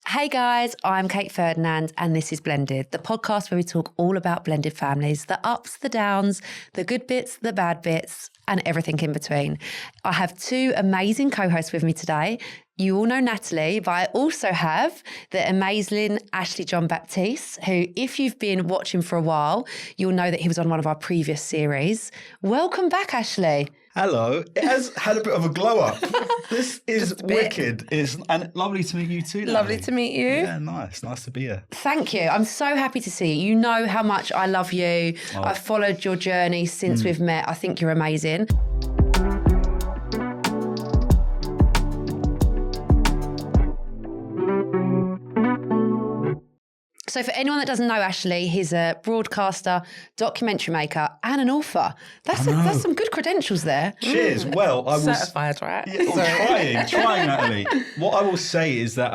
Hey guys, I'm Kate Ferdinand and this is Blended, the podcast where we talk all about blended families, the ups, the downs, the good bits, the bad bits, and everything in between. I have two amazing co-hosts with me today. You all know Nathalie, but I also have the amazing Ashley John-Baptiste, who, if you've been watching for a while, you'll know that he was on one of our previous series. Welcome back, Ashley. Hello. It has had a bit of a glow up. This is wicked. And lovely to meet you too, Nathalie. Lovely to meet you. Yeah, nice. Nice to be here. Thank you. I'm so happy to see you. You know how much I love you. I've followed your journey since we've met. I think you're amazing. So for anyone that doesn't know Ashley, he's a broadcaster, documentary maker and an author. That's some good credentials there. Cheers. Well, I was... Certified, right? Yeah, trying, Nathalie. What I will say is that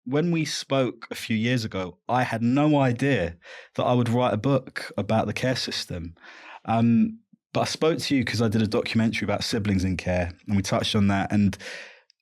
when we spoke a few years ago, I had no idea that I would write a book about the care system. But I spoke to you because I did a documentary about siblings in care and we touched on that. And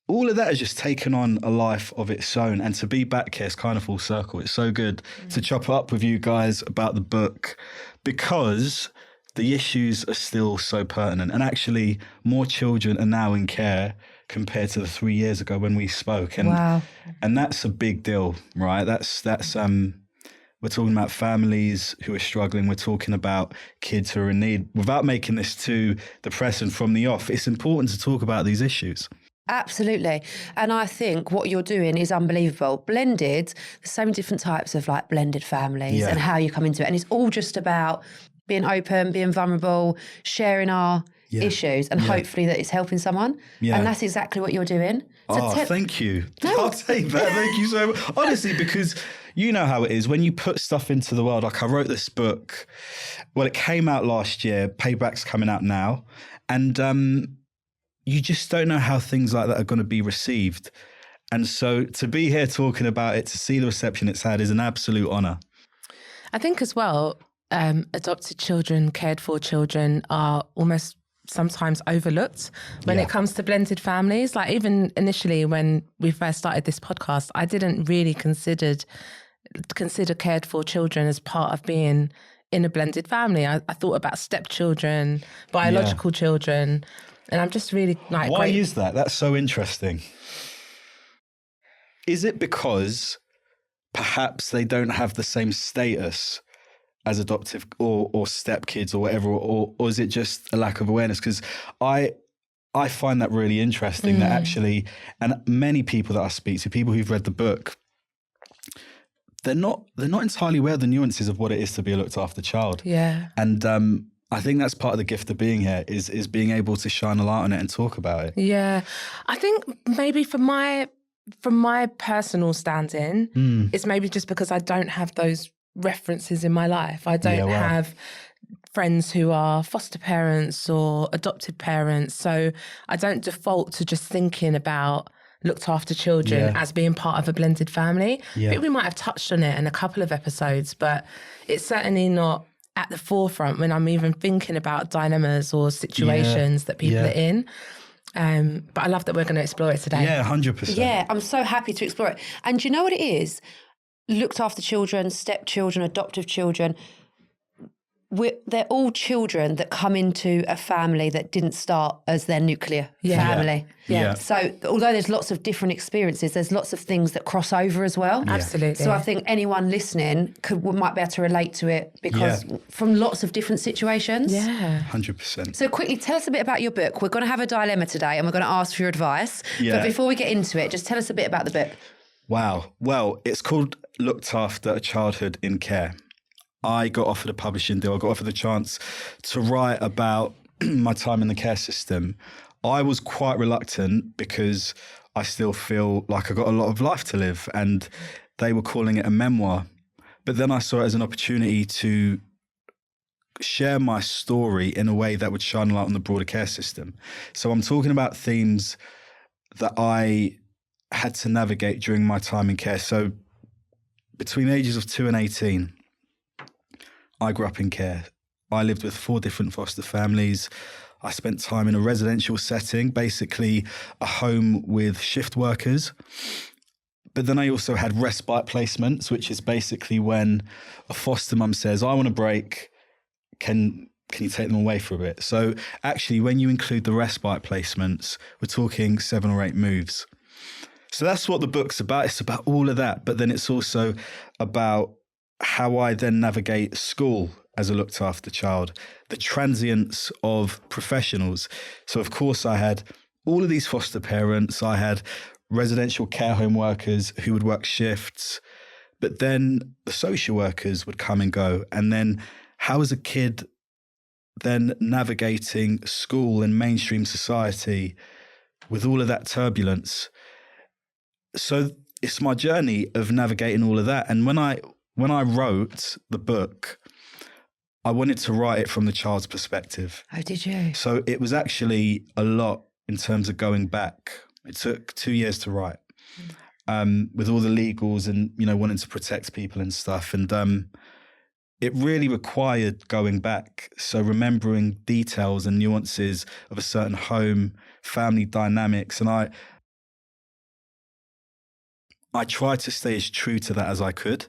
all of that has just taken on a life of its own. And to be back here is kind of full circle. It's so good to chop up with you guys about the book because the issues are still so pertinent. And actually, more children are now in care compared to the 3 years ago when we spoke. And, wow. And that's a big deal, right? That's we're talking about families who are struggling. We're talking about kids who are in need. Without making this too depressing from the off, it's important to talk about these issues. Absolutely. And I think what you're doing is unbelievable. Blended, there's so many different types of like blended families and how you come into it. And it's all just about being open, being vulnerable, sharing our issues and hopefully that it's helping someone. Yeah. And that's exactly what you're doing. So thank you. I'll take that. Thank you so much. Honestly, because you know how it is when you put stuff into the world. Like I wrote this book. Well, it came out last year. Payback's coming out now. And you just don't know how things like that are going to be received. And so to be here talking about it, to see the reception it's had is an absolute honour. I think as well, adopted children, cared for children are almost sometimes overlooked when it comes to blended families. Like even initially when we first started this podcast, I didn't really consider cared for children as part of being in a blended family. I thought about stepchildren, biological children. And I'm just really like... Why is that? That's so interesting. Is it because perhaps they don't have the same status as adoptive or step kids or whatever, or is it just a lack of awareness? Because I find that really interesting that actually, and many people that I speak to, people who've read the book, they're not entirely aware of the nuances of what it is to be a looked after child. Yeah. And I think that's part of the gift of being here is being able to shine a light on it and talk about it. Yeah. I think maybe from my personal standing, it's maybe just because I don't have those references in my life. I don't have friends who are foster parents or adopted parents. So I don't default to just thinking about looked after children as being part of a blended family. I think we might have touched on it in a couple of episodes, but it's certainly not at the forefront when I'm even thinking about dilemmas or situations that people are in. But I love that we're going to explore it today. Yeah, 100%. Yeah, I'm so happy to explore it. And do you know what it is? Looked after children, stepchildren, adoptive children, they're all children that come into a family that didn't start as their nuclear family. Yeah. So although there's lots of different experiences, there's lots of things that cross over as well. Yeah. Absolutely. So I think anyone listening might be able to relate to it because from lots of different situations. Yeah. 100%. So quickly, tell us a bit about your book. We're going to have a dilemma today and we're going to ask for your advice. Yeah. But before we get into it, just tell us a bit about the book. Wow. Well, it's called Looked After a Childhood in Care. I got offered a publishing deal. I got offered the chance to write about my time in the care system. I was quite reluctant because I still feel like I got a lot of life to live and they were calling it a memoir. But then I saw it as an opportunity to share my story in a way that would shine a light on the broader care system. So I'm talking about themes that I had to navigate during my time in care. So between the ages of 2 and 18, I grew up in care. I lived with 4 different foster families. I spent time in a residential setting, basically a home with shift workers. But then I also had respite placements, which is basically when a foster mum says, I want a break, can you take them away for a bit? So actually, when you include the respite placements, we're talking 7 or 8 moves. So that's what the book's about. It's about all of that. But then it's also about how I then navigate school as a looked after child, the transience of professionals. So of course I had all of these foster parents. I had residential care home workers who would work shifts, but then the social workers would come and go. And then how is a kid then navigating school and mainstream society with all of that turbulence? So it's my journey of navigating all of that. And when I wrote the book, I wanted to write it from the child's perspective. Oh, did you? So it was actually a lot in terms of going back. It took 2 years to write, with all the legals and, wanting to protect people and stuff. And it really required going back. So remembering details and nuances of a certain home, family dynamics. And I tried to stay as true to that as I could.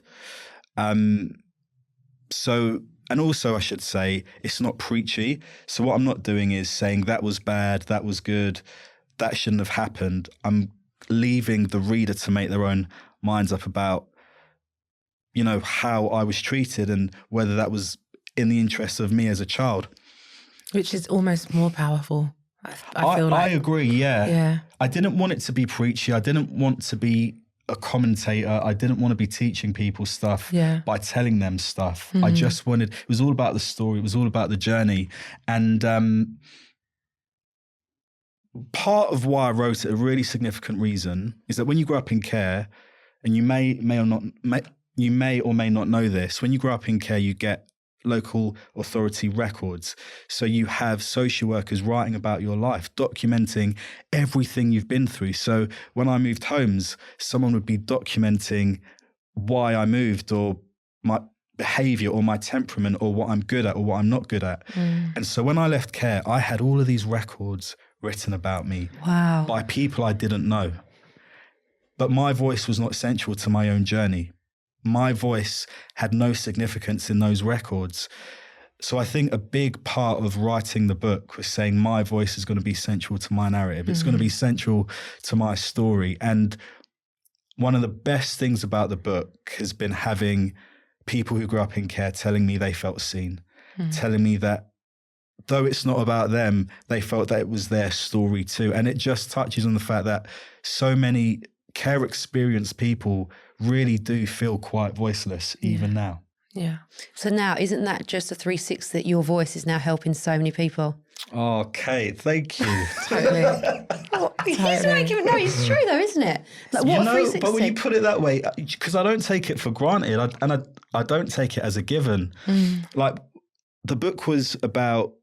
And also I should say, it's not preachy. So what I'm not doing is saying that was bad, that was good, that shouldn't have happened. I'm leaving the reader to make their own minds up about, how I was treated and whether that was in the interest of me as a child. Which is almost more powerful. I feel like. I agree, yeah. I didn't want it to be preachy. I didn't want to be a commentator. I didn't want to be teaching people stuff by telling them stuff. I just wanted, it was all about the story. It was all about the journey. And part of why I wrote it, a really significant reason, is that when you grow up in care, and you may or may not know this, when you grow up in care, you get local authority records. So you have social workers writing about your life, documenting everything you've been through. So when I moved homes, someone would be documenting why I moved, or my behavior, or my temperament, or what I'm good at or what I'm not good at. And so when I left care, I had all of these records written about me by people I didn't know. But my voice was not central to my own journey. My voice had no significance in those records. So I think a big part of writing the book was saying my voice is going to be central to my narrative. It's going to be central to my story. And one of the best things about the book has been having people who grew up in care telling me they felt seen, telling me that though it's not about them, they felt that it was their story too. And it just touches on the fact that so many care experienced people really do feel quite voiceless even now. Yeah. So now, isn't that just a 360 that your voice is now helping so many people? Oh, Kate, thank you. Totally. He's making, no, it's true though, isn't it? Like, what a 360. But when you put it that way, because I don't take it for granted, I don't take it as a given. Like, the book was about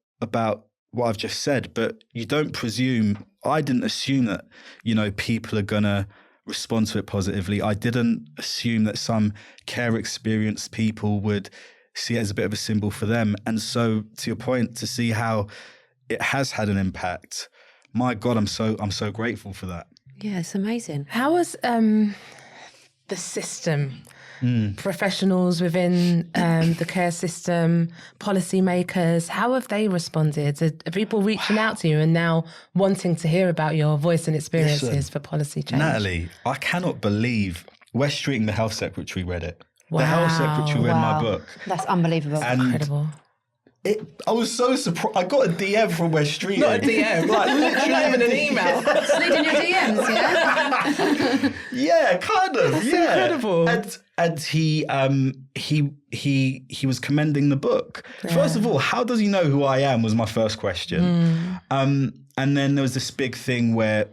what I've just said, but you don't presume, I didn't assume that, people are going to respond to it positively. I didn't assume that some care experienced people would see it as a bit of a symbol for them. And so, to your point, to see how it has had an impact, my God, I'm so grateful for that. Yeah, it's amazing. How was the system, professionals within the care system, policymakers, how have they responded? Are people reaching out to you and now wanting to hear about your voice and experiences for policy change? Nathalie, I cannot believe West Street and the health secretary read it. Wow. The health secretary read my book. That's unbelievable. And incredible. I was so surprised. I got a DM from West Street. Not a DM, like literally even an email. Slid in your DMs, yeah? Yeah, kind of. That's incredible. And he was commending the book. Yeah. First of all, how does he know who I am was my first question. And then there was this big thing where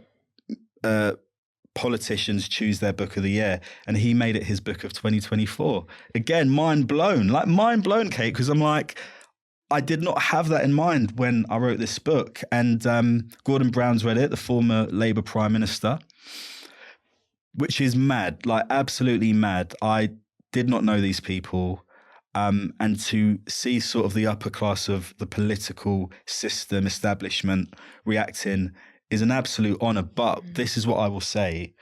politicians choose their book of the year, and he made it his book of 2024. Again, mind blown, Kate, because I'm like, I did not have that in mind when I wrote this book. And Gordon Brown's read it, the former Labour Prime Minister, which is mad, like absolutely mad. I did not know these people. And to see sort of the upper class of the political system, establishment reacting is an absolute honour. But this is what I will say.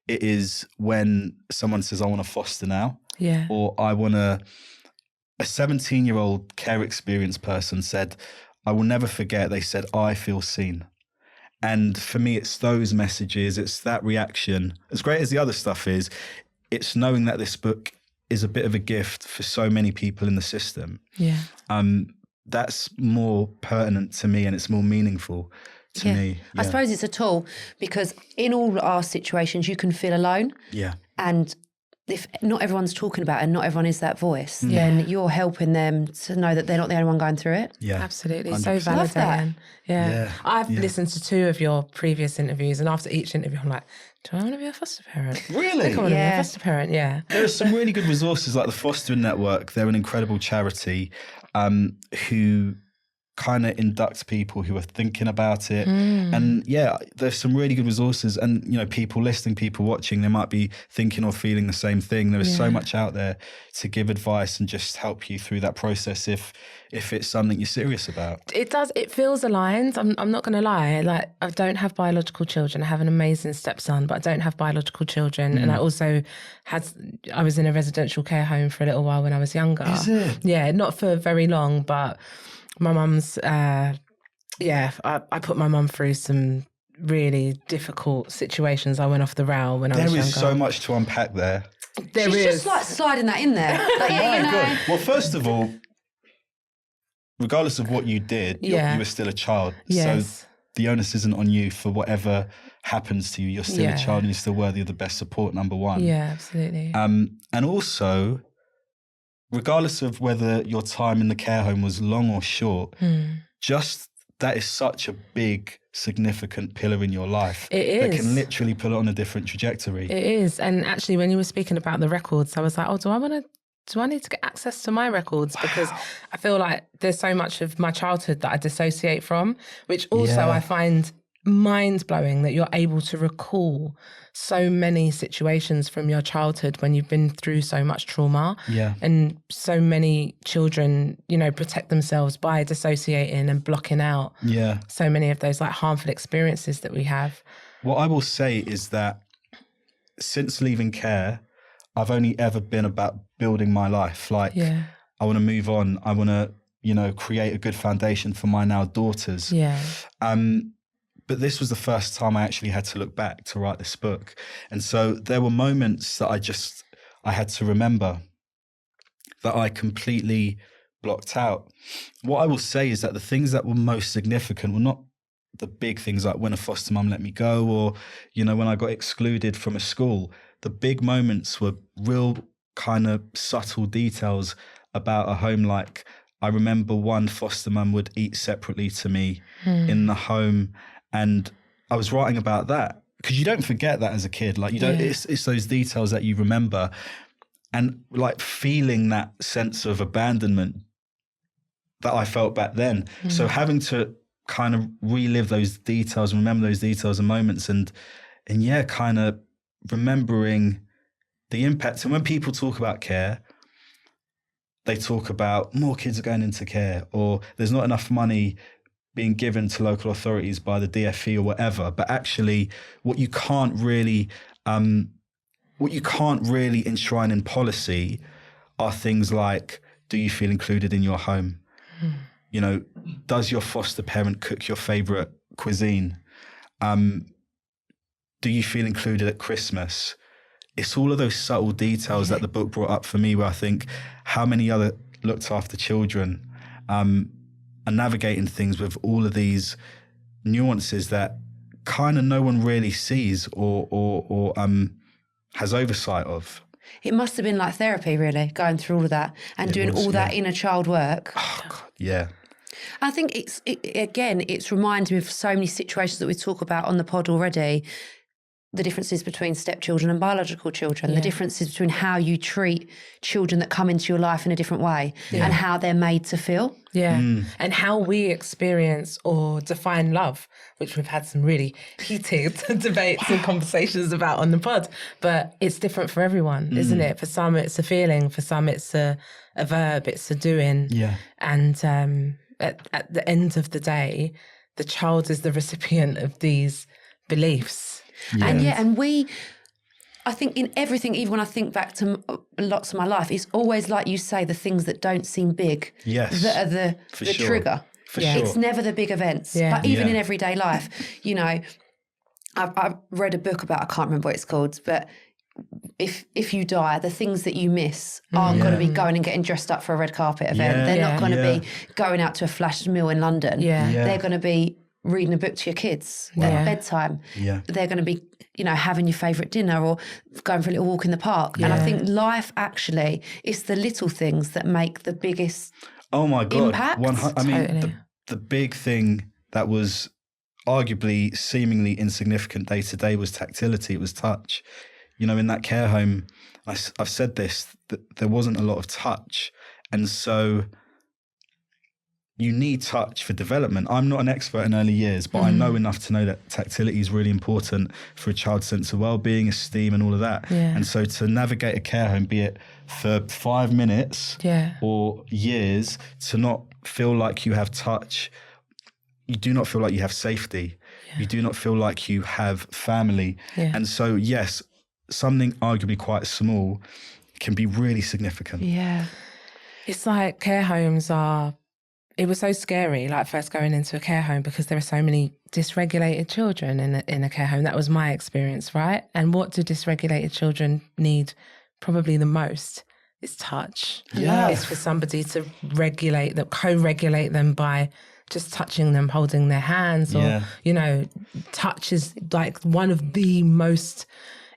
It is when someone says, I want to foster now. Yeah. Or I want to... A 17-year-old care experience person said, I will never forget, they said, I feel seen. And for me, it's those messages, it's that reaction. As great as the other stuff is, it's knowing that this book is a bit of a gift for so many people in the system. Yeah. that's more pertinent to me and it's more meaningful to me. Yeah. I suppose it's a tool because in all our situations you can feel alone. Yeah. And if not everyone's talking about it and not everyone is that voice, then you're helping them to know that they're not the only one going through it. Yeah. Absolutely. 100%. So validating. Yeah. I've Yeah. listened to 2 of your previous interviews and after each interview I'm like, do I want to be a foster parent? Really? I think I want to be a foster parent, yeah. There are some really good resources like the Fostering Network. They're an incredible charity who kind of induct people who are thinking about it. And yeah, there's some really good resources. And, you know, people listening, people watching, they might be thinking or feeling the same thing. There is so much out there to give advice and just help you through that process if it's something you're serious about. It does. It feels aligned. I'm not going to lie. Like, I don't have biological children. I have an amazing stepson, but I don't have biological children. And I also I was in a residential care home for a little while when I was younger. Is it? Yeah, not for very long, but my mum's, I put my mum through some really difficult situations. I went off the rail when I was younger. There is so much to unpack there. She's just like sliding that in there. Like, My you know. God. Well, first of all, regardless of what you did, you were still a child. Yes. So the onus isn't on you for whatever happens to you. You're still a child and you're still worthy of the best support, number one. Yeah, absolutely. And also, regardless of whether your time in the care home was long or short, just that is such a big, significant pillar in your life. It is. That can literally put it on a different trajectory. It is. And actually, when you were speaking about the records, I was like, do I need to get access to my records? Because I feel like there's so much of my childhood that I dissociate from, which also I find mind-blowing that you're able to recall so many situations from your childhood when you've been through so much trauma. Yeah. And so many children, you know, protect themselves by dissociating and blocking out so many of those like harmful experiences that we have. What I will say is that since leaving care, I've only ever been about building my life. Like, I want to move on. I want to, you know, create a good foundation for my now daughters. Yeah. But this was the first time I actually had to look back to write this book. And so there were moments that I had to remember that I completely blocked out. What I will say is that the things that were most significant were not the big things like when a foster mum let me go or, you know, when I got excluded from a school. The big moments were real kind of subtle details about a home. Like I remember one foster mum would eat separately to me in the home. And I was writing about that because you don't forget that as a kid. Like you don't, it's those details that you remember and like feeling that sense of abandonment that I felt back then. So having to kind of relive those details and remember those details and moments and kind of remembering the impact. And when people talk about care, they talk about more kids are going into care or there's not enough money being given to local authorities by the DFE or whatever. But actually what you can't really enshrine in policy are things like, do you feel included in your home? You know, does your foster parent cook your favorite cuisine? Do you feel included at Christmas? It's all of those subtle details that the book brought up for me where I think how many other looked after children are navigating things with all of these nuances that kind of no one really sees or has oversight of. It must have been like therapy, really, going through all of that and doing all that inner child work. Oh, God, yeah. I think it's reminded me of so many situations that we talk about on the pod already. The differences between stepchildren and biological children, the differences between how you treat children that come into your life in a different way and how they're made to feel. Yeah. And how we experience or define love, which we've had some really heated debates and conversations about on the pod. But it's different for everyone, isn't it? For some, it's a feeling. For some, it's a verb. It's a doing. Yeah. And at the end of the day, the child is the recipient of these beliefs. Yeah. And we, I think in everything, even when I think back to lots of my life, it's always like you say, the things that don't seem big that are the sure. trigger. For sure. It's never the big events. Yeah. But even in everyday life, you know, I've read a book about, I can't remember what it's called, but if you die, the things that you miss aren't going to be going and getting dressed up for a red carpet event. Yeah. They're not going to be going out to a flash meal in London. They're going to be reading a book to your kids at bedtime. They're going to be, you know, having your favourite dinner or going for a little walk in the park. And I think life actually is the little things that make the biggest impact. I mean, the big thing that was arguably seemingly insignificant day to day was tactility. It was touch. You know, in that care home, I've said this, that there wasn't a lot of touch. And so you need touch for development. I'm not an expert in early years, but I know enough to know that tactility is really important for a child's sense of well-being, esteem and all of that. And so to navigate a care home, be it for 5 minutes or years, to not feel like you have touch, you do not feel like you have safety. You do not feel like you have family. And so, yes, something arguably quite small can be really significant. It's like care homes are, it was so scary, like first going into a care home, because there are so many dysregulated children in a care home. That was my experience, right? And what do dysregulated children need probably the most? It's touch. It's for somebody to regulate them, co-regulate them by just touching them, holding their hands, or, you know, touch is like one of the most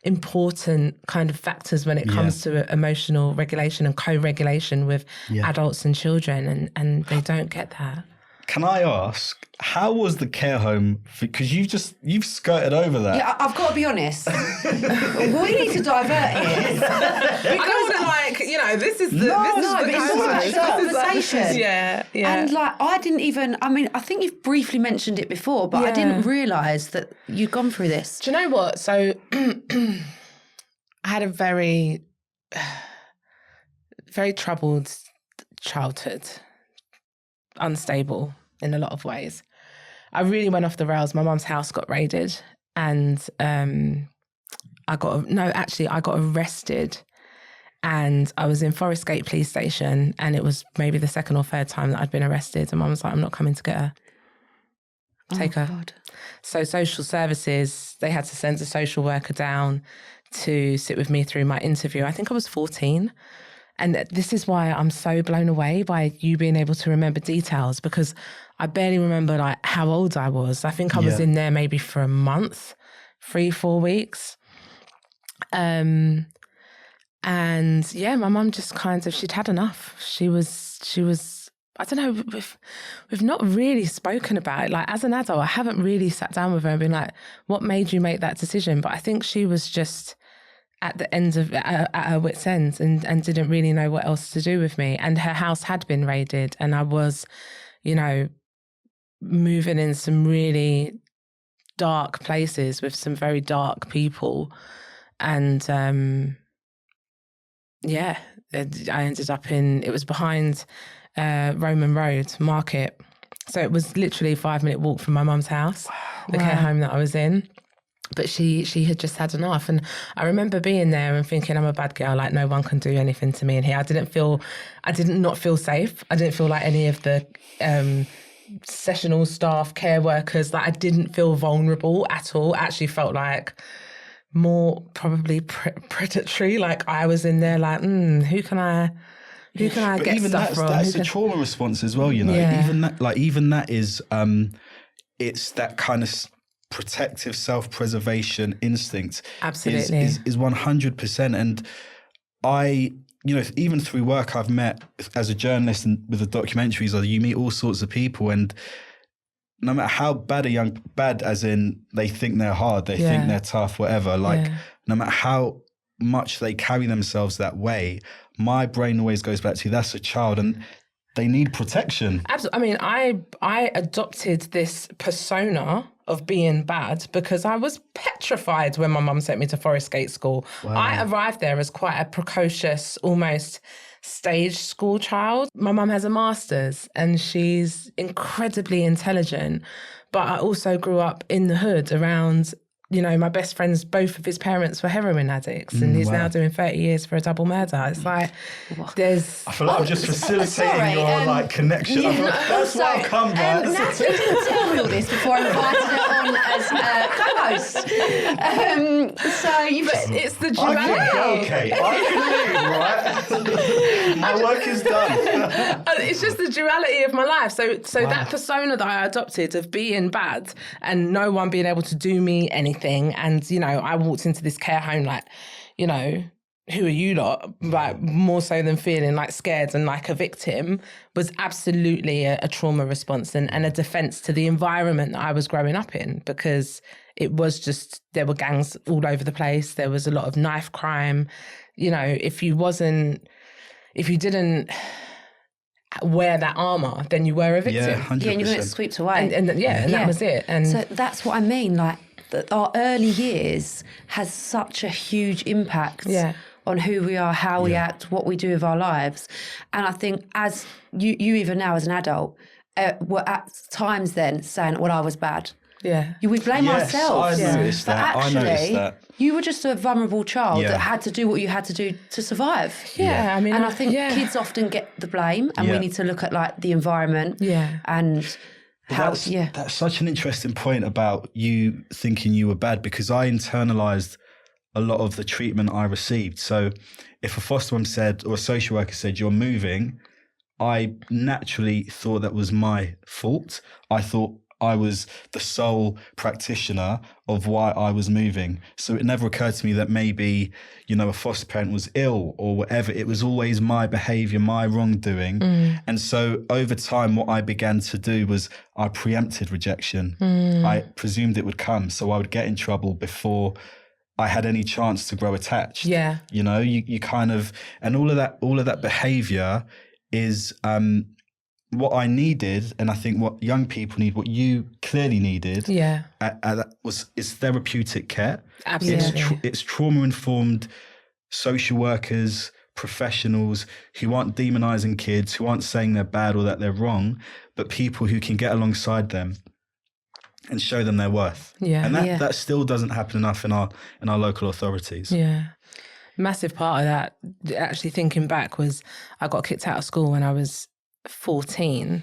important kind of factors when it comes to emotional regulation and co-regulation with adults and children, and they don't get that. Can I ask, how was the care home? Because you've skirted over that. Yeah, I've got to be honest. We need to divert here. Because like, you know, this is the conversation. Yeah. And like, I didn't even, I mean, I think you've briefly mentioned it before, but I didn't realise that you'd gone through this. Do you know what? So I had a very, very troubled childhood. Unstable in a lot of ways. I really went off the rails. My mum's house got raided, and I got arrested, and I was in Forest Gate Police Station, and it was maybe the second or third time that I'd been arrested, and Mum was like, I'm not coming to get her. Take her. God. So social services, they had to send a social worker down to sit with me through my interview. I think I was 14. And this is why I'm so blown away by you being able to remember details, because I barely remember like how old I was. I think I was in there maybe for a month, 3-4 weeks. And yeah, my mum just kind of, she'd had enough. She was, I don't know, we've not really spoken about it. Like as an adult, I haven't really sat down with her and been like, what made you make that decision? But I think she was just at the end of at her wit's end and didn't really know what else to do with me. And her house had been raided, and I was, you know, moving in some really dark places with some very dark people. And I ended up it was behind Roman Road Market. So it was literally a 5-minute walk from my mum's house, the care home that I was in. But she had just had enough. And I remember being there and thinking, I'm a bad girl, like no one can do anything to me in here. I did not feel safe. I didn't feel like any of the sessional staff, care workers, like I didn't feel vulnerable at all. I actually felt like more probably predatory. Like I was in there like, who can I get even stuff from? That's a trauma response as well, you know. Even that is it's that kind of protective self-preservation instinct. Absolutely. is 100%. And I, you know, even through work I've met as a journalist and with the documentaries, you meet all sorts of people, and no matter how bad as in they think they're hard, they think they're tough, whatever, like no matter how much they carry themselves that way, my brain always goes back to that's a child and they need protection. Absolutely. I mean, I adopted this persona of being bad because I was petrified when my mum sent me to Forest Gate School. Wow. I arrived there as quite a precocious, almost stage school child. My mum has a master's and she's incredibly intelligent, but I also grew up in the hood around you know, my best friends, both of his parents were heroin addicts, and he's now doing 30 years for a double murder. It's like, there's... I feel like I'm just facilitating your like connection. Yeah, That's why I've come back. Nathalie didn't tell me all this before I invited her on as co-host. It's the duality. I can go, Kate. I can leave, right? My work is done. It's just the duality of my life. So that persona that I adopted of being bad and no one being able to do me anything. And, you know, I walked into this care home like, you know, who are you lot? Like, more so than feeling like scared and like a victim, was absolutely a trauma response and a defense to the environment that I was growing up in, because it was just, there were gangs all over the place. There was a lot of knife crime. You know, if you didn't wear that armour, then you were a victim. Yeah, 100%. Yeah, and you were swept away. And that was it. And so that's what I mean, like, that our early years has such a huge impact on who we are, how we act, what we do with our lives. And I think as you even now as an adult, were at times then saying, well, I was bad. Yeah. We blame ourselves. I noticed that. But actually, I noticed that. You were just a vulnerable child that had to do what you had to do to survive. Yeah, I mean... And I think kids often get the blame, and we need to look at, like, the environment and... That's such an interesting point about you thinking you were bad, because I internalized a lot of the treatment I received. So if a foster mum said, or a social worker said, you're moving, I naturally thought that was my fault. I thought I was the sole practitioner of why I was moving. So it never occurred to me that maybe, you know, a foster parent was ill or whatever. It was always my behavior, my wrongdoing. And so over time, what I began to do was I preempted rejection. I presumed it would come. So I would get in trouble before I had any chance to grow attached. Yeah. You know, you kind of, and all of that behavior is, what I needed, and I think what young people need, what you clearly needed, is therapeutic care. Absolutely. It's trauma-informed social workers, professionals who aren't demonizing kids, who aren't saying they're bad or that they're wrong, but people who can get alongside them and show them their worth. Yeah. And that still doesn't happen enough in our local authorities. Yeah. Massive part of that, actually thinking back, was I got kicked out of school when I was 14,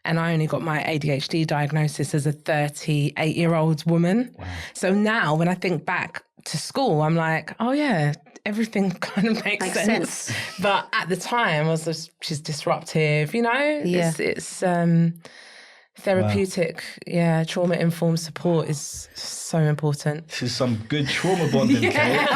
and I only got my ADHD diagnosis as a 38-year-old woman. Wow. So now when I think back to school, I'm like, oh yeah, everything kind of makes sense. But at the time, I was just, she's disruptive, you know? Yeah. It's therapeutic, trauma-informed support is so important. This is some good trauma bonding, Kate.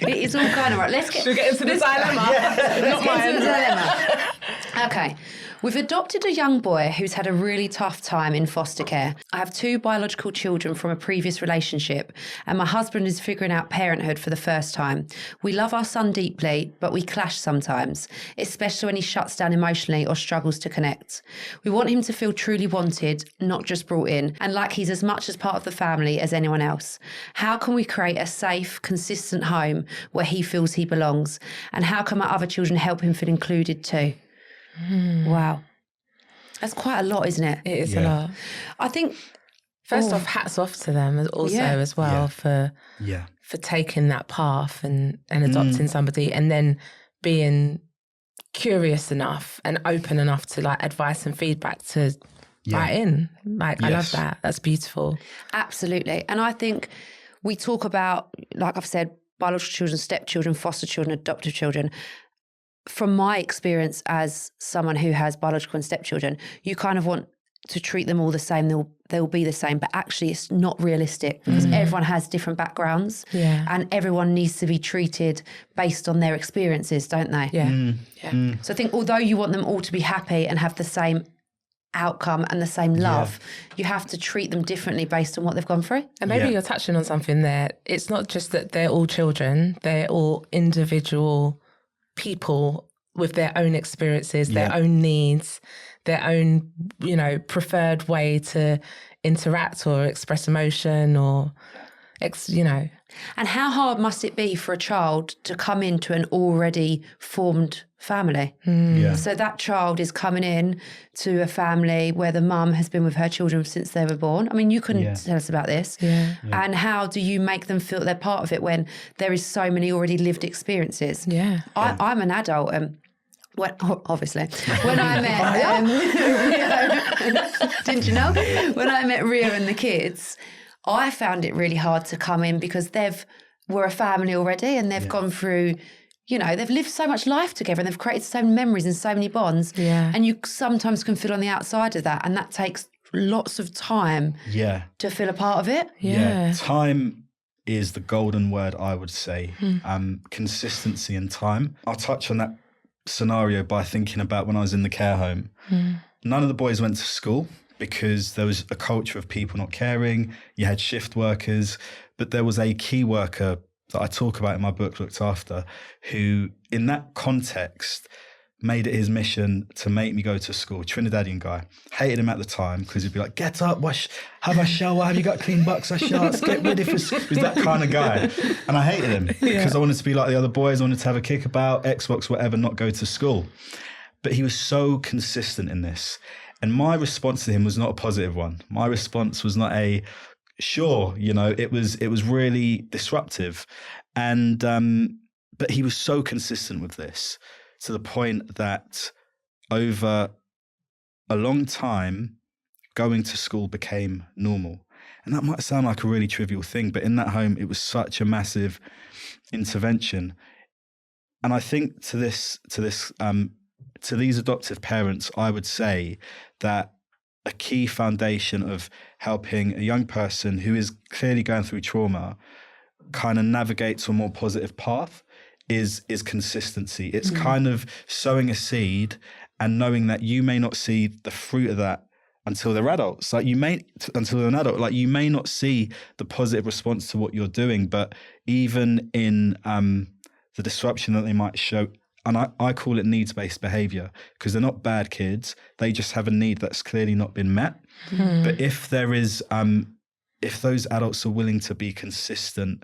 It's all kind of right. Should we get into the dilemma? Let's get into the dilemma. Okay. We've adopted a young boy who's had a really tough time in foster care. I have 2 biological children from a previous relationship, and my husband is figuring out parenthood for the first time. We love our son deeply, but we clash sometimes, especially when he shuts down emotionally or struggles to connect. We want him to feel truly wanted, not just brought in, and like he's as much as part of the family as anyone else. How can we create a safe, consistent home where he feels he belongs? And how can my other children help him feel included too? Wow. That's quite a lot, isn't it? It is a lot. I think... First off, hats off to them also as well for taking that path and adopting somebody, and then being curious enough and open enough to like advice and feedback to write in. Like, I love that. That's beautiful. Absolutely. And I think we talk about, like I've said, biological children, stepchildren, foster children, adoptive children. From my experience as someone who has biological and stepchildren, you kind of want to treat them all the same. They'll be the same, but actually it's not realistic because everyone has different backgrounds and everyone needs to be treated based on their experiences, don't they? So I think although you want them all to be happy and have the same outcome and the same love, you have to treat them differently based on what they've gone through. And maybe you're touching on something there. It's not just that they're all children, they're all individual people with their own experiences, their own needs, their own, preferred way to interact or express emotion or And how hard must it be for a child to come into an already formed family? Yeah. So that child is coming in to a family where the mum has been with her children since they were born. I mean, you couldn't tell us about this. Yeah. And how do you make them feel they're part of it when there is so many already lived experiences? Yeah. I'm an adult. Obviously, when I met didn't you know? When I met Ria and the kids, I found it really hard to come in because we're a family already and they've gone through, they've lived so much life together and they've created so many memories and so many bonds. Yeah. And you sometimes can feel on the outside of that, and that takes lots of time to feel a part of it. Yeah. Time is the golden word, I would say. Consistency and time. I'll touch on that scenario by thinking about when I was in the care home. None of the boys went to school because there was a culture of people not caring. You had shift workers, but there was a key worker that I talk about in my book, Looked After, who in that context made it his mission to make me go to school. Trinidadian guy. Hated him at the time because he'd be like, get up, wash, have a shower, have you got clean boxer shorts, get ready for school. He was that kind of guy. And I hated him because I wanted to be like the other boys. I wanted to have a kickabout, Xbox, whatever, not go to school. But he was so consistent in this. And my response to him was not a positive one. My response was not sure, it was really disruptive. And, but he was so consistent with this, to the point that over a long time, going to school became normal. And that might sound like a really trivial thing, but in that home, it was such a massive intervention. And I think to these adoptive parents, I would say that a key foundation of helping a young person who is clearly going through trauma kind of navigate to a more positive path is consistency. It's kind of sowing a seed and knowing that you may not see the fruit of that until they're adults. Until they're an adult, you may not see the positive response to what you're doing, but even in the disruption that they might show, and I call it needs-based behavior, because they're not bad kids. They just have a need that's clearly not been met. But if there is, if those adults are willing to be consistent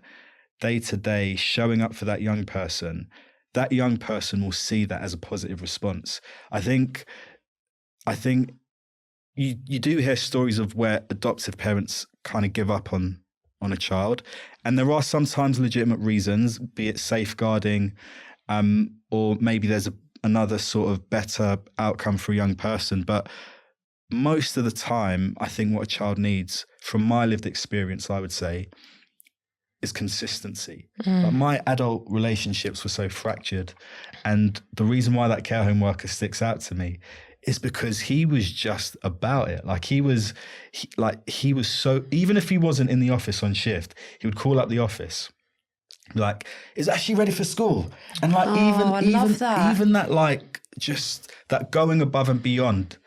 day to day, showing up for that young person will see that as a positive response. I think you do hear stories of where adoptive parents kind of give up on a child. And there are sometimes legitimate reasons, be it safeguarding, or maybe there's another sort of better outcome for a young person. But most of the time, I think what a child needs, from my lived experience, I would say, is consistency. But my adult relationships were so fractured. And the reason why that care home worker sticks out to me is because he was just about it. He was so, even if he wasn't in the office on shift, he would call up the office, be like, is Ashley ready for school? And even that, just that going above and beyond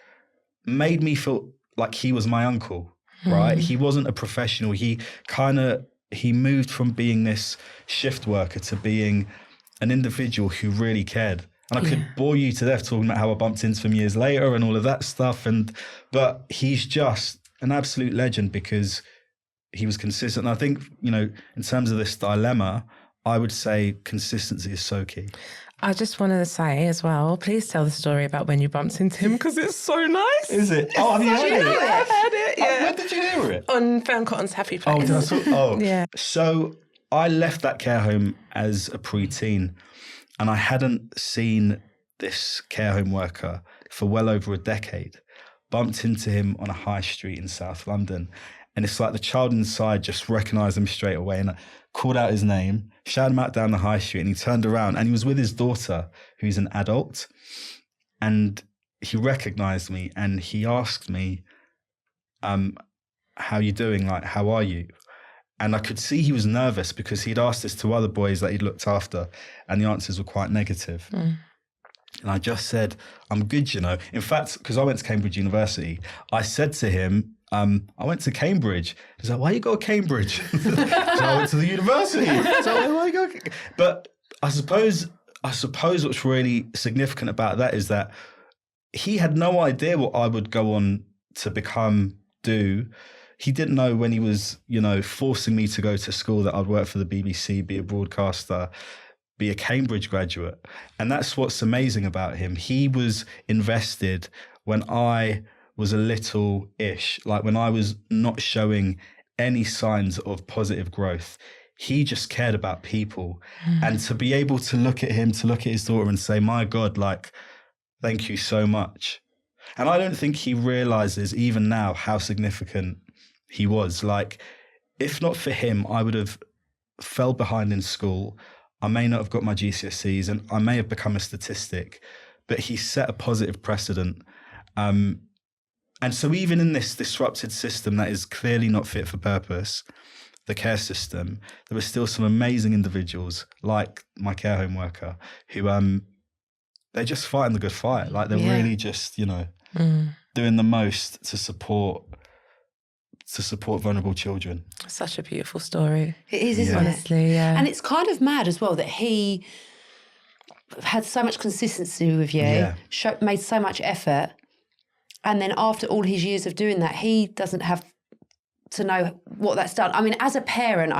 made me feel like he was my uncle, right? He wasn't a professional. He moved from being this shift worker to being an individual who really cared. And I could bore you to death talking about how I bumped into him years later and all of that stuff. But he's just an absolute legend because he was consistent. And I think, in terms of this dilemma, I would say consistency is so key. I just wanted to say as well, please tell the story about when you bumped into him, because it's so nice. Is it? Oh, have you heard it? I've heard it, yeah. When did you hear it? On Fern Cotton's Happy Place. Yeah. So I left that care home as a preteen, and I hadn't seen this care home worker for well over a decade. Bumped into him on a high street in South London. And it's like the child inside just recognised him straight away. And I called out his name, shouted him out down the high street, and he turned around and he was with his daughter, who's an adult. And he recognised me and he asked me, how you doing? How are you? And I could see he was nervous because he'd asked this to other boys that he'd looked after, and the answers were quite negative. And I just said, I'm good, In fact, because I went to Cambridge University, I said to him, I went to Cambridge. He's like, why you go to Cambridge? So I went to the university. So why you go? But I suppose what's really significant about that is that he had no idea what I would go on to do. he didn't know when he was, forcing me to go to school that I'd work for the BBC, be a broadcaster, be a Cambridge graduate. And that's what's amazing about him. He was invested when I was a little-ish, like when I was not showing any signs of positive growth. He just cared about people. And to be able to look at him, to look at his daughter and say, my God, like, thank you so much. And I don't think he realizes even now how significant he was. Like, if not for him, I would have fell behind in school. I may not have got my GCSEs and I may have become a statistic, but he set a positive precedent. And so even in this disrupted system that is clearly not fit for purpose, the care system, there were still some amazing individuals like my care home worker who they're just fighting the good fight. Like they're really just, doing the most to support vulnerable children. Such a beautiful story. It is, isn't it? Honestly, yeah. And it's kind of mad as well that he had so much consistency with you, made so much effort, and then after all his years of doing that, he doesn't have to know what that's done. I mean, as a parent,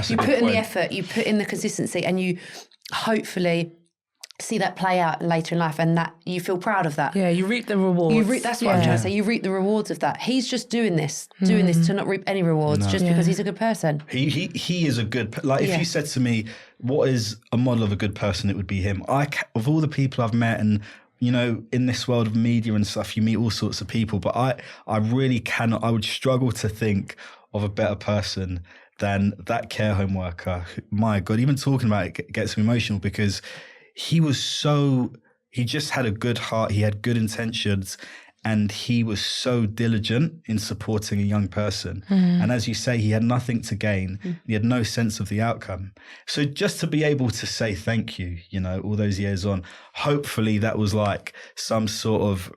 you put in the effort, you put in the consistency, and you hopefully see that play out later in life, and that you feel proud of that. Yeah, you reap the rewards. That's what I'm trying to say. You reap the rewards of that. He's just doing this to not reap any rewards just because he's a good person. He is a good, if you said to me, what is a model of a good person, it would be him. Of all the people I've met, and in this world of media and stuff, you meet all sorts of people, but I really cannot, I would struggle to think of a better person than that care home worker. My God, even talking about it gets me emotional because he just had a good heart. He had good intentions, and he was so diligent in supporting a young person. And as you say, he had nothing to gain. He had no sense of the outcome. So just to be able to say thank you, all those years on, hopefully that was like some sort of,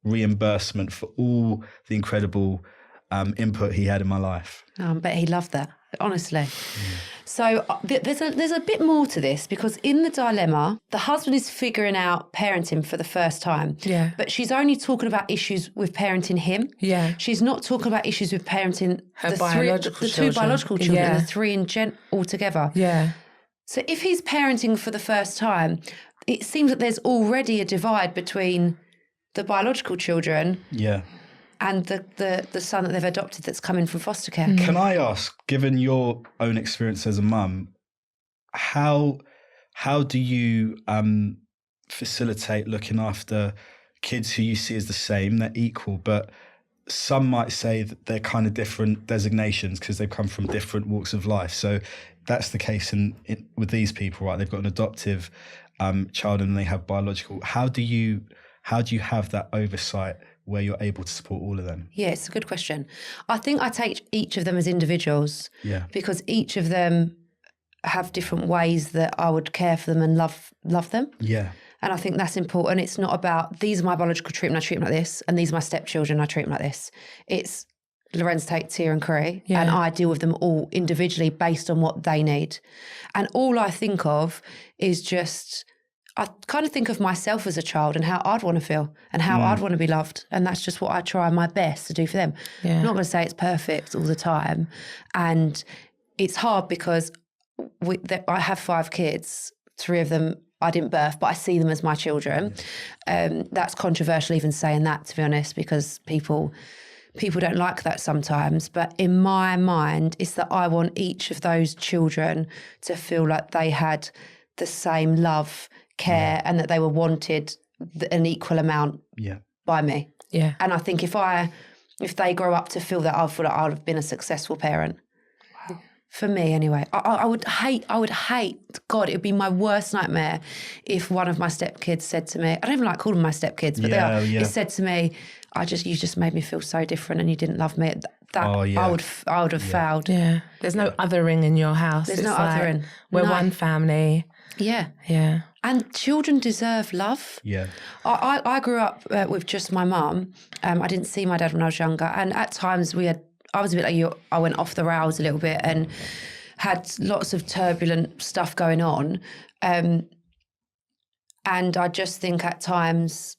reimbursement for all the incredible input he had in my life. I bet he loved that, honestly. So there's a bit more to this, because in the dilemma, the husband is figuring out parenting for the first time. Yeah. But she's only talking about issues with parenting him. Yeah. She's not talking about issues with parenting the two biological children, the three altogether. Yeah. So if he's parenting for the first time, it seems that there's already a divide between the biological children. Yeah. And the son that they've adopted that's coming from foster care. Can I ask, given your own experience as a mum, how do you facilitate looking after kids who you see as the same, they're equal, but some might say that they're kind of different designations because they've come from different walks of life. So that's the case with these people, right? They've got an adoptive child and they have biological. How do you have that oversight where you're able to support all of them? Yeah, it's a good question. I think I take each of them as individuals because each of them have different ways that I would care for them and love them. Yeah. And I think that's important. It's not about, these are my biological treatment, I treat them like this, and these are my stepchildren, I treat them like this. It's Lorenz, Tate, Tia and Curry, and I deal with them all individually based on what they need. And all I think of is just, I kind of think of myself as a child and how I'd want to feel and how I'd want to be loved. And that's just what I try my best to do for them. Yeah. I'm not going to say it's perfect all the time. And it's hard because I have 5 kids, 3 of them I didn't birth, but I see them as my children. That's controversial even saying that, to be honest, because people don't like that sometimes. But in my mind, it's that I want each of those children to feel like they had the same love, care, and that they were wanted an equal amount by me. Yeah. And I think if they grow up to feel that, I feel like I would have been a successful parent. Wow. For me anyway. I would hate, God, it would be my worst nightmare if one of my stepkids said to me, I don't even like calling them my stepkids, but it said to me, you just made me feel so different and you didn't love me. I would have failed. Yeah. There's no othering in your house. There's no othering. We're one family. Yeah. Yeah. And children deserve love. Yeah. I grew up with just my mum. I didn't see my dad when I was younger. And at times I was a bit like you. I went off the rails a little bit and had lots of turbulent stuff going on. And I just think at times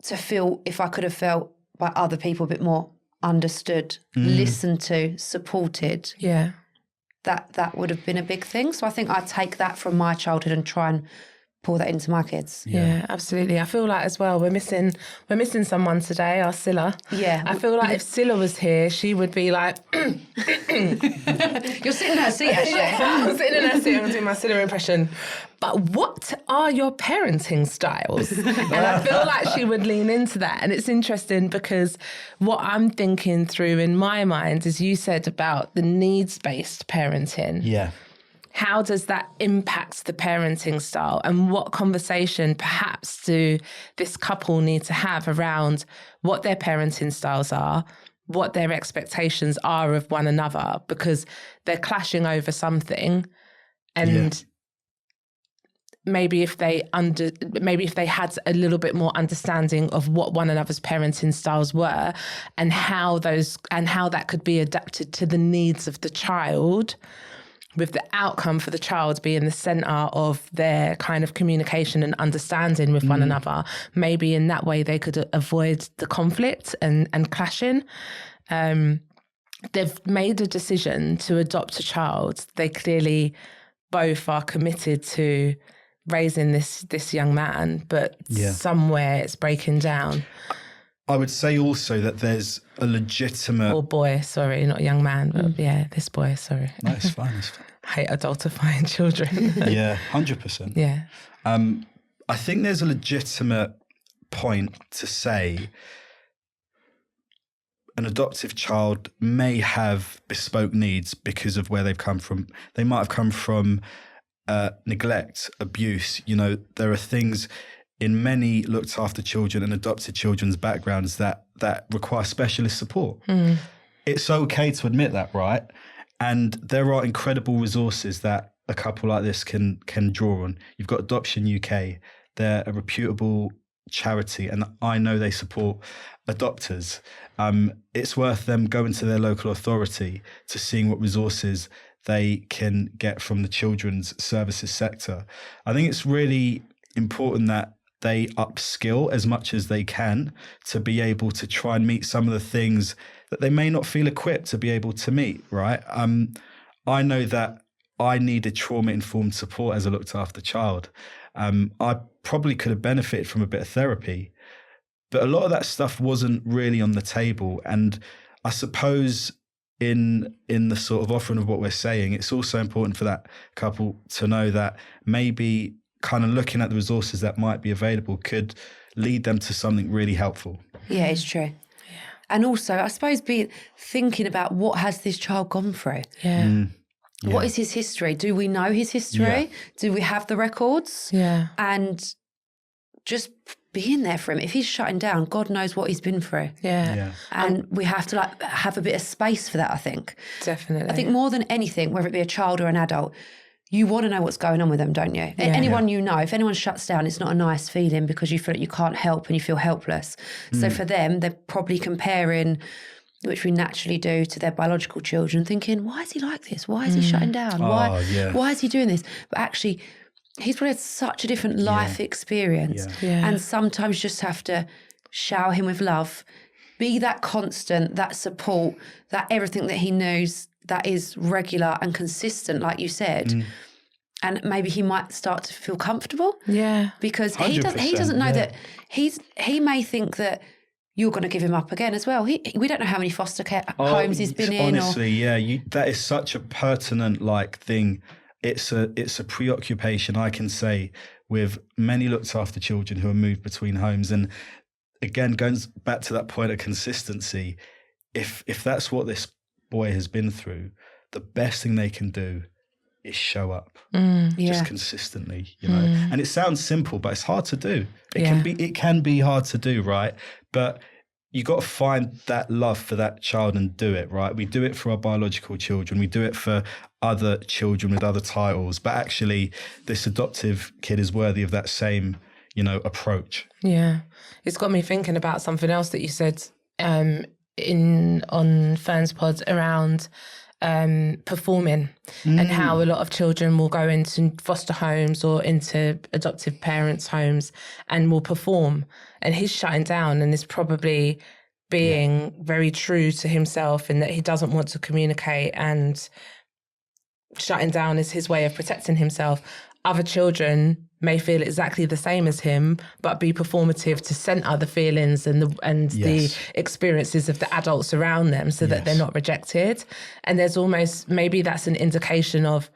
to feel, if I could have felt by other people a bit more, understood, listened to, supported, that would have been a big thing. So I think I take that from my childhood and try and pour that into my kids. Yeah, absolutely. I feel like as well we're missing someone today, our Scylla. Yeah. I feel like if Scylla was here, she would be like You're sitting in her seat, actually. I'm sitting in her seat and doing my Scylla impression. But what are your parenting styles? And I feel like she would lean into that. And it's interesting because what I'm thinking through in my mind is you said about the needs-based parenting. Yeah. How does that impact the parenting style, and what conversation perhaps do this couple need to have around what their parenting styles are, what their expectations are of one another, because they're clashing over something. And maybe if they had a little bit more understanding of what one another's parenting styles were and how that could be adapted to the needs of the child, with the outcome for the child being the centre of their kind of communication and understanding with one another. Maybe in that way they could avoid the conflict and clashing. They've made a decision to adopt a child. They clearly both are committed to raising this young man, but somewhere it's breaking down. I would say also that there's a legitimate... Or boy, sorry, not young man, but this boy, sorry. No, it's fine, it's fine. I hate adultifying children. Yeah, 100%. Yeah. I think there's a legitimate point to say an adoptive child may have bespoke needs because of where they've come from. They might have come from neglect, abuse. You know, there are things in many looked after children and adopted children's backgrounds that require specialist support. It's okay to admit that, right? And there are incredible resources that a couple like this can draw on. You've got Adoption UK. They're a reputable charity, and I know they support adopters. It's worth them going to their local authority to seeing what resources they can get from the children's services sector. I think it's really important that they upskill as much as they can to be able to try and meet some of the things that they may not feel equipped to be able to meet, right? I know that I needed trauma-informed support as a looked after child. I probably could have benefited from a bit of therapy, but a lot of that stuff wasn't really on the table. And I suppose in the sort of offering of what we're saying, it's also important for that couple to know that maybe kind of looking at the resources that might be available could lead them to something really helpful. Yeah, it's true. Yeah. And also, I suppose, thinking about what has this child gone through? Yeah. What is his history? Do we know his history? Yeah. Do we have the records? Yeah. And just being there for him. If he's shutting down, God knows what he's been through. Yeah. And we have to have a bit of space for that, I think. Definitely. I think more than anything, whether it be a child or an adult, you want to know what's going on with them, don't you? Anyone you know, if anyone shuts down, it's not a nice feeling because you feel like you can't help and you feel helpless. So for them, they're probably comparing, which we naturally do, to their biological children, thinking, why is he like this? Why is he shutting down? Why is he doing this? But actually, he's probably had such a different life experience. And sometimes you just have to shower him with love, be that constant, that support, that everything that he knows that is regular and consistent, like you said. And maybe he might start to feel comfortable. Yeah. Because he doesn't know that he may think that you're going to give him up again as well. We don't know how many foster care homes he's been in. Honestly, that is such a pertinent thing. It's a preoccupation, I can say, with many looked after children who are moved between homes. And again, going back to that point of consistency, if that's what this boy has been through, the best thing they can do is show up just consistently, you know. And it sounds simple, but it's hard to do. It can be hard to do, right? But you got to find that love for that child and do it, right? We do it for our biological children. We do it for other children with other titles. But actually, this adoptive kid is worthy of that same, approach. Yeah. It's got me thinking about something else that you said on Fern's pod around performing and how a lot of children will go into foster homes or into adoptive parents' homes and will perform. And he's shutting down and is probably being very true to himself in that he doesn't want to communicate, and shutting down is his way of protecting himself. Other children may feel exactly the same as him, but be performative to center the feelings and the experiences of the adults around them so that they're not rejected. And there's almost, maybe that's an indication of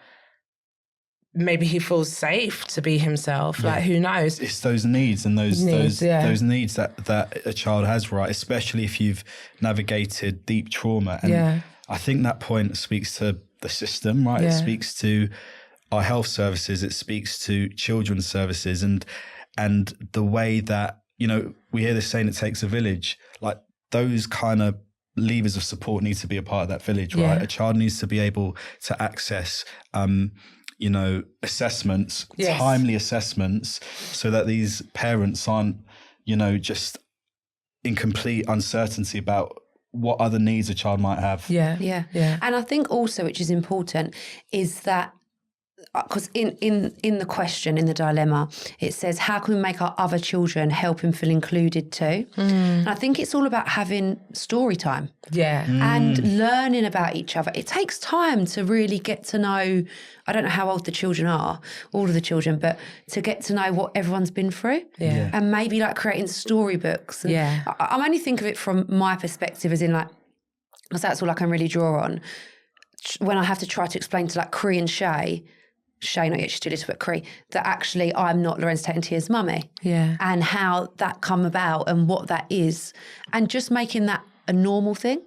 maybe he feels safe to be himself. Like, who knows? It's those needs and those needs that a child has, right? Especially if you've navigated deep trauma. And I think that point speaks to the system, right? It speaks to our health services. It speaks to children's services and the way that, you know, we hear this saying, it takes a village. Like, those kind of levers of support need to be a part of that village, right? A child needs to be able to access you know, assessments, timely assessments, so that these parents aren't, you know, just in complete uncertainty about what other needs a child might have. Yeah. And I think also, which is important, is that because in the question, in the dilemma, it says, how can we make our other children help him feel included too? And I think it's all about having story time. And learning about each other. It takes time to really get to know, I don't know how old the children are, all of the children, but to get to know what everyone's been through. And maybe like creating storybooks. And I only think of it from my perspective as in like, because that's all I can really draw on. When I have to try to explain to like Cree and Shay, not yet, she's too little, but Cree, that actually I'm not Lorenz Tate and Tia's mummy. And how that come about and what that is. And just making that a normal thing.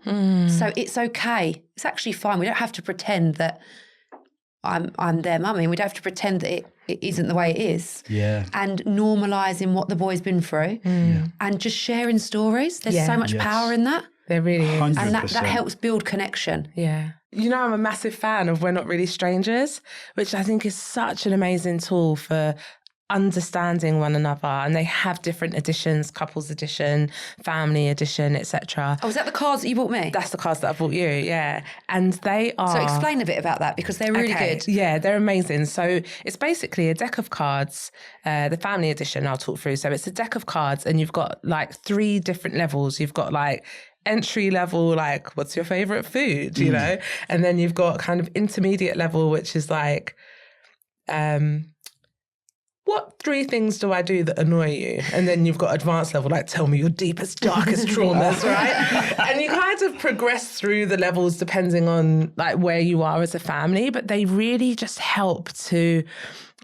So it's okay. It's actually fine. We don't have to pretend that I'm their mummy. We don't have to pretend that it isn't the way it is. And normalising what the boy's been through. And just sharing stories. There's so much power in that. There really is. 100%. And that helps build connection. You know, I'm a massive fan of We're Not Really Strangers, which I think is such an amazing tool for understanding one another. And they have different editions, couples edition, family edition, etc. Oh, is that the cards that you bought me? That's the cards that I bought you, And they are... So explain a bit about that, because they're really good. Yeah, they're amazing. So it's basically a deck of cards, the family edition I'll talk through. So it's a deck of cards and you've got like 3 different levels. You've got like entry level, like, what's your favorite food, you know? And then you've got kind of intermediate level, which is like, what 3 things do I do that annoy you? And then you've got advanced level, like, tell me your deepest, darkest traumas, right? And you kind of progress through the levels depending on like where you are as a family, but they really just help to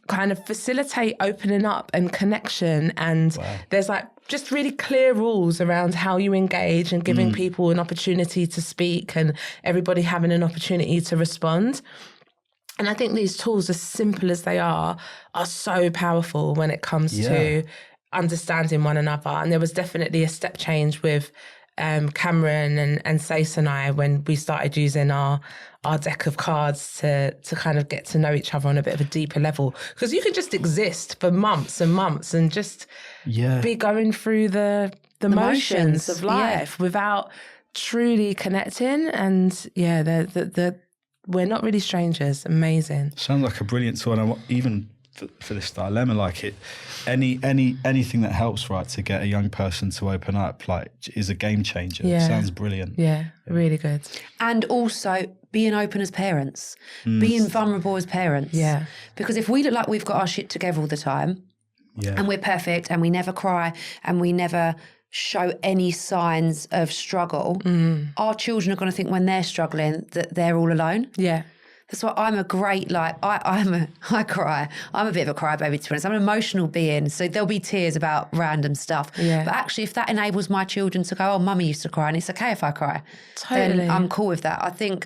kind of facilitate opening up and connection. And there's like just really clear rules around how you engage and giving people an opportunity to speak and everybody having an opportunity to respond. And I think these tools, as simple as they are so powerful when it comes to understanding one another. And there was definitely a step change with Cameron and Sace and I when we started using our deck of cards to kind of get to know each other on a bit of a deeper level. Because you can just exist for months and months and just be going through the motions of life without truly connecting. And the We're Not Really Strangers. Amazing. Sounds like a brilliant tool. And even for this dilemma, like anything that helps, right, to get a young person to open up, like, is a game changer. It sounds brilliant. Really good. And also being open as parents, being vulnerable as parents. Because if we look like we've got our shit together all the time, and we're perfect, and we never cry, and we never show any signs of struggle, our children are going to think when they're struggling that they're all alone. That's why I'm a great, like, I cry. I'm a bit of a crybaby, to be honest. I'm an emotional being, so there'll be tears about random stuff. But actually, if that enables my children to go, oh, mummy used to cry, and it's okay if I cry, then I'm cool with that. I think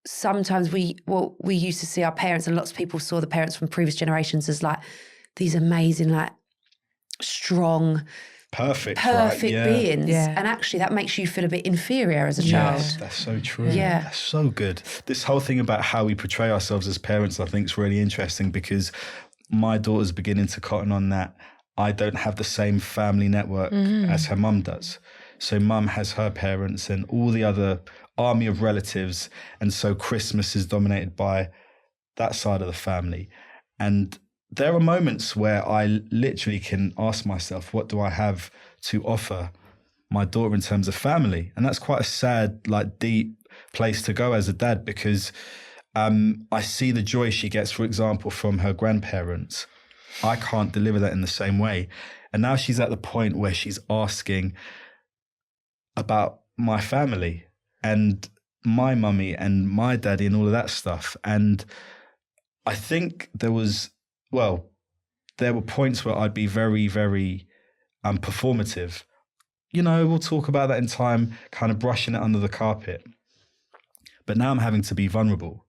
sometimes we used to see our parents, and lots of people saw the parents from previous generations as like these amazing, like, strong, perfect beings. And actually that makes you feel a bit inferior as a child. That's so true. That's so good. This whole thing about how we portray ourselves as parents, I think, is really interesting, because my daughter's beginning to cotton on that I don't have the same family network as her mum does. So mum has her parents and all the other army of relatives, and so Christmas is dominated by that side of the family. And there are moments where I literally can ask myself, what do I have to offer my daughter in terms of family. And that's quite a sad, like deep place to go as a dad, because I see the joy she gets, for example, from her grandparents. I can't deliver that in the same way. And now she's at the point where she's asking about my family and my mummy and my daddy and all of that stuff. And I think there were points where I'd be very, very performative. You know, we'll talk about that in time, kind of brushing it under the carpet. But now I'm having to be vulnerable.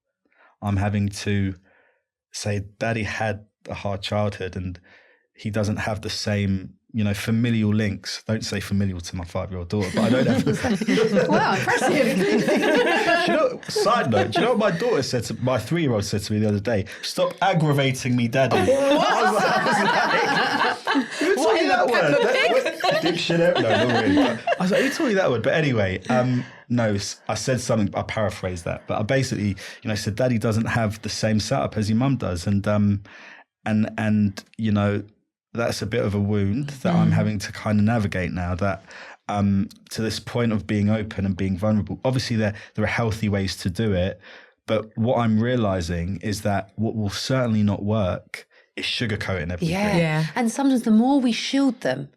I'm having to say, Daddy had a hard childhood and he doesn't have the same, you know, familial links. Don't say familial to my 5-year-old daughter, but I don't have. Wow, impressive. Side note, do you know what my 3-year-old said to me the other day? Stop aggravating me, Daddy. I was like, who told you that word? Dictionary? No, not really. But I was like, who told you that word? But anyway, no, I said something, I paraphrased that, but I basically, you know, said Daddy doesn't have the same setup as your mum does. And you know, that's a bit of a wound that I'm having to kind of navigate now, that to this point of being open and being vulnerable. Obviously, there are healthy ways to do it, but what I'm realizing is that what will certainly not work is sugarcoating everything. Yeah. And sometimes the more we shield them,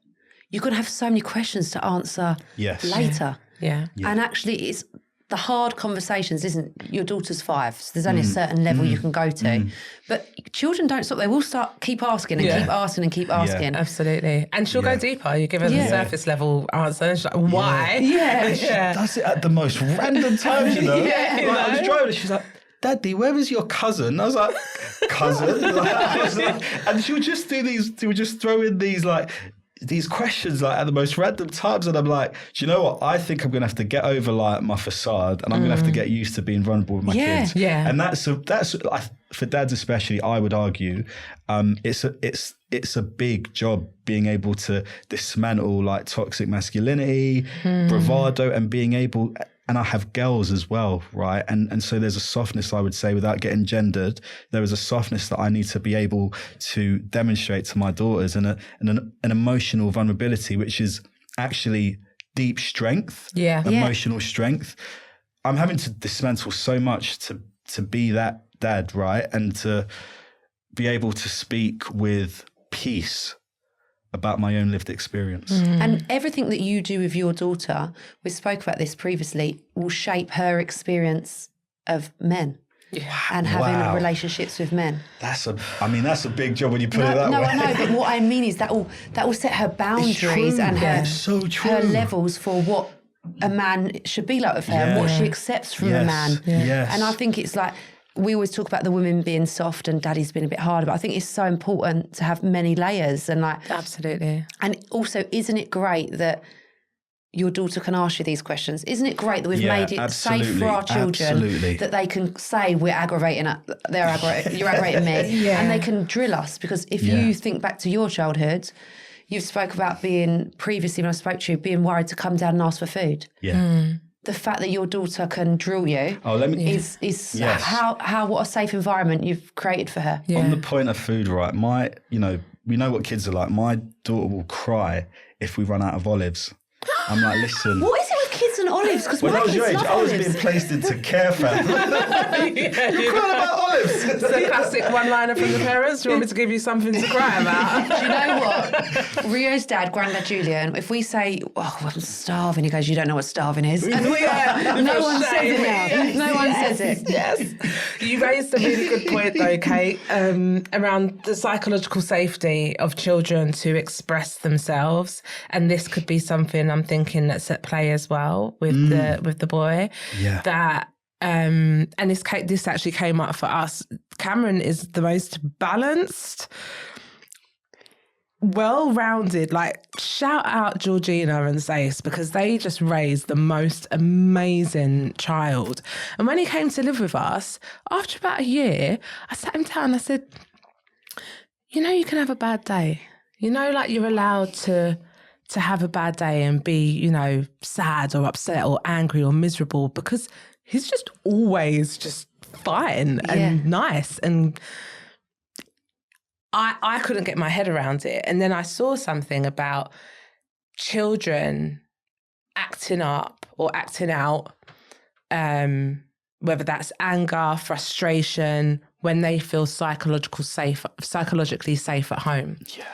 you're going to have so many questions to answer later. Yeah. And actually, it's the hard conversations, isn't your daughter's 5, so there's only a certain level you can go to. But children don't stop. They will keep asking and keep asking and keep asking. Yeah, absolutely. And she'll go deeper. You give her the surface level answer and she's like, why? Yeah. She does it at the most random times, you know? I was driving and she's like, Daddy, where is your cousin? I was like, cousin? And she would just throw in these questions like at the most random times, and I'm like, do you know what? I think I'm gonna have to get over like my facade, and I'm gonna have to get used to being vulnerable with my kids. Yeah. And that's for dads especially, I would argue, it's a big job being able to dismantle like toxic masculinity, bravado, and being able. And I have girls as well, right? And so there's a softness, I would say, without getting gendered, there is a softness that I need to be able to demonstrate to my daughters, and an emotional vulnerability, which is actually deep strength, emotional strength. I'm having to dismantle so much to be that dad, right? And to be able to speak with peace about my own lived experience. And everything that you do with your daughter, we spoke about this previously, will shape her experience of men and having relationships with men. That's a big job when you put it that way. No, I know, but what I mean is that will set her boundaries and her levels for what a man should be like with her and what she accepts from a man. Yes. And I think it's like, we always talk about the women being soft and daddy's been a bit harder, but I think it's so important to have many layers and like. Absolutely. And also, isn't it great that your daughter can ask you these questions? Isn't it great that we've made it safe for our children that they can say you're aggravating me, and they can drill us? Because if you think back to your childhood, you've spoke about being previously when I spoke to you, being worried to come down and ask for food. Yeah. The fact that your daughter can drill you is what a safe environment you've created for her. On the point of food, right? We know what kids are like. My daughter will cry if we run out of olives. I'm like, listen. What is it with kids and olives? Because when I was your age, I was olives. being placed into care family. You're crying about olives. It's a classic one-liner from the parents. Do you want me to give you something to cry about? Do you know what? Rio's dad, Grandad Julian, if we say, oh, I'm starving, he goes, you don't know what starving is. And no one says it now. No one says it. Yes. You raised a really good point though, Kate, around the psychological safety of children to express themselves. And this could be something I'm thinking that's at play as well with the boy. Yeah. That and this actually came up for us. Cameron is the most balanced, well-rounded, like shout out Georgina and Zace, because they just raised the most amazing child. And when he came to live with us, after about a year, I sat him down and I said, you know, you can have a bad day. You know, like you're allowed to have a bad day and be, you know, sad or upset or angry or miserable, because he's just always just fine and nice. And I couldn't get my head around it. And then I saw something about children acting up or acting out, whether that's anger, frustration, when they feel psychologically safe at home. Yeah.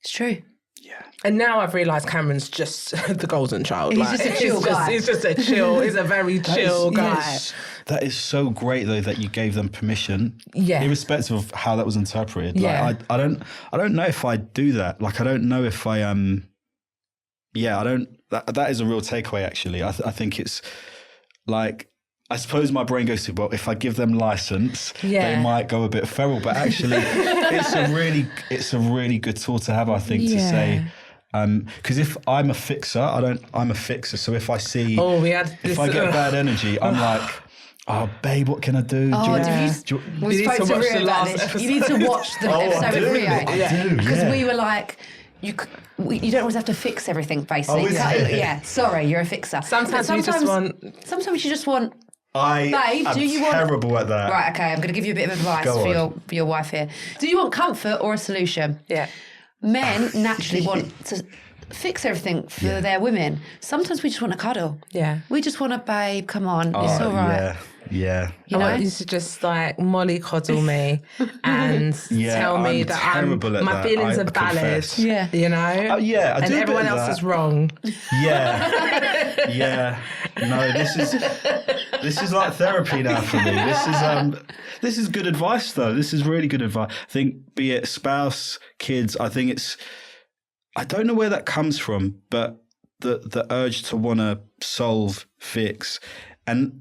It's true. Yeah. And now I've realised Cameron's just the golden child. He's just a chill guy. He's just a chill, he's a very chill guy. Yes. That is so great though that you gave them permission. Yeah. Irrespective of how that was interpreted. Yeah. Like I don't know if I do that. Like I don't know if I that is a real takeaway actually. I think it's like, I suppose my brain goes to, well, if I give them license, they might go a bit feral. But actually, it's a really good tool to have, I think, to say. Because if I'm a fixer, I'm a fixer. So if I see, if I get bad energy, I'm like, oh, babe, what can I do? We spoke to Rio about this. You need to watch the episode with Rio. I do, because we were like, you don't always have to fix everything, basically. Sorry, you're a fixer. Sometimes you just want... Babe, do you want... terrible at that. Right, okay, I'm going to give you a bit of advice for your wife here. Do you want comfort or a solution? Yeah. Men naturally want to fix everything for their women. Sometimes we just want to cuddle. Yeah. We just want a babe, come on, it's all right. Yeah. You know? I want you to just like mollycoddle me and tell me that my feelings are valid. Yeah. You know? I do and everyone else is wrong. Yeah. Yeah. No, this is like therapy now for me. This is good advice though. This is really good advice. I think, be it spouse, kids, I don't know where that comes from, but the urge to want to solve, fix, and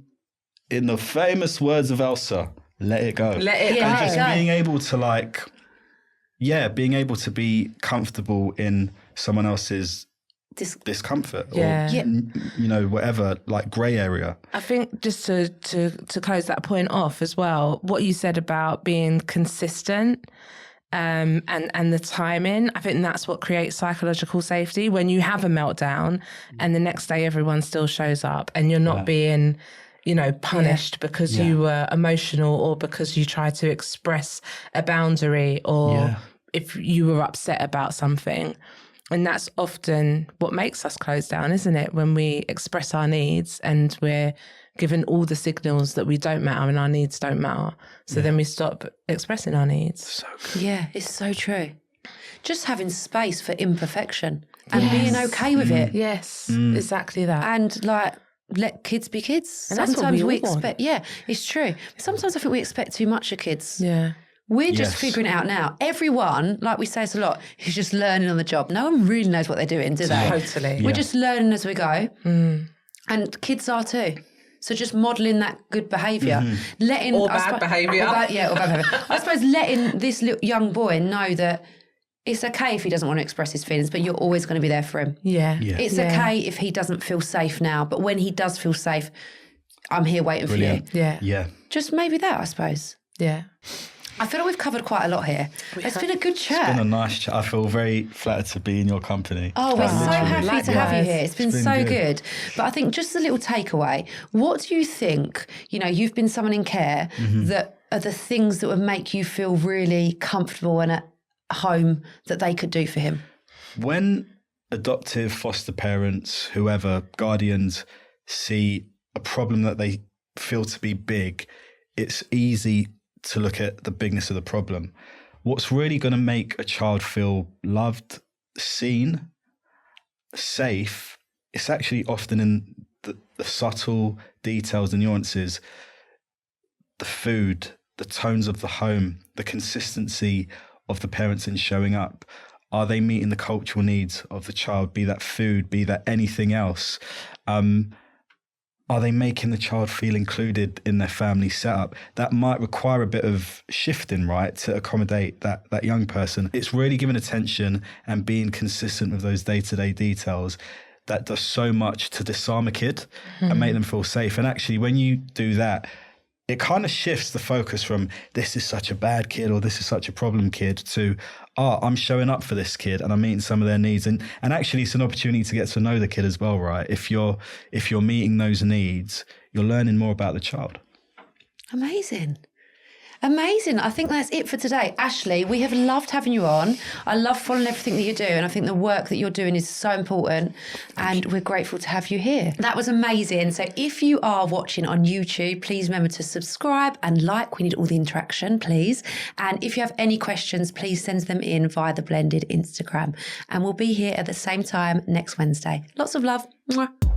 in the famous words of Elsa, let it go. Let it go. And just being able to being able to be comfortable in someone else's discomfort or, you know, whatever, like grey area. I think just to close that point off as well, what you said about being consistent and the timing, I think that's what creates psychological safety. When you have a meltdown and the next day everyone still shows up and you're not being, you know, punished because you were emotional or because you tried to express a boundary or if you were upset about something. And that's often what makes us close down, isn't it? When we express our needs and we're given all the signals that we don't matter and our needs don't matter. So then we stop expressing our needs. So good. Yeah, it's so true. Just having space for imperfection and being okay with it. Yes, exactly that. And like, let kids be kids. And that's what we all expect. Yeah, it's true. Sometimes I think we expect too much of kids. Yeah. We're just figuring it out now. Everyone, like we say this a lot, is just learning on the job. No one really knows what they're doing, do they? Totally. We're just learning as we go. And kids are too. So just modelling that good behaviour. Letting or bad behaviour. Or bad behaviour. I suppose letting this little young boy know that it's okay if he doesn't want to express his feelings, but you're always going to be there for him. Yeah. It's okay if he doesn't feel safe now, but when he does feel safe, I'm here waiting for you. Yeah. Just maybe that, I suppose. Yeah. I feel like we've covered quite a lot here. It's been a good chat. It's been a nice chat. I feel very flattered to be in your company. Oh, we're so happy Likewise. to have you here. It's been so good. good. But I think just a little takeaway. What do you think, you know, you've been someone in care, that are the things that would make you feel really comfortable and at home that they could do for him? When adoptive foster parents, whoever, guardians, see a problem that they feel to be big, it's easy to look at the bigness of the problem. What's really going to make a child feel loved, seen, safe, it's actually often in the subtle details and nuances, the food, the tones of the home, the consistency of the parents in showing up. Are they meeting the cultural needs of the child, be that food, be that anything else? Are they making the child feel included in their family setup? That might require a bit of shifting, right, to accommodate that young person. It's really giving attention and being consistent with those day-to-day details that does so much to disarm a kid and make them feel safe. And actually, when you do that, it kind of shifts the focus from this is such a bad kid or this is such a problem kid to, I'm showing up for this kid and I'm meeting some of their needs. And actually it's an opportunity to get to know the kid as well, right? If you're meeting those needs, you're learning more about the child. Amazing. Amazing. I think that's it for today. Ashley, we have loved having you on. I love following everything that you do, and I think the work that you're doing is so important, and we're grateful to have you here. That was amazing. So if you are watching on YouTube, please remember to subscribe and like. We need all the interaction, please. And if you have any questions, please send them in via the Blended Instagram. And we'll be here at the same time next Wednesday. Lots of love. Mwah.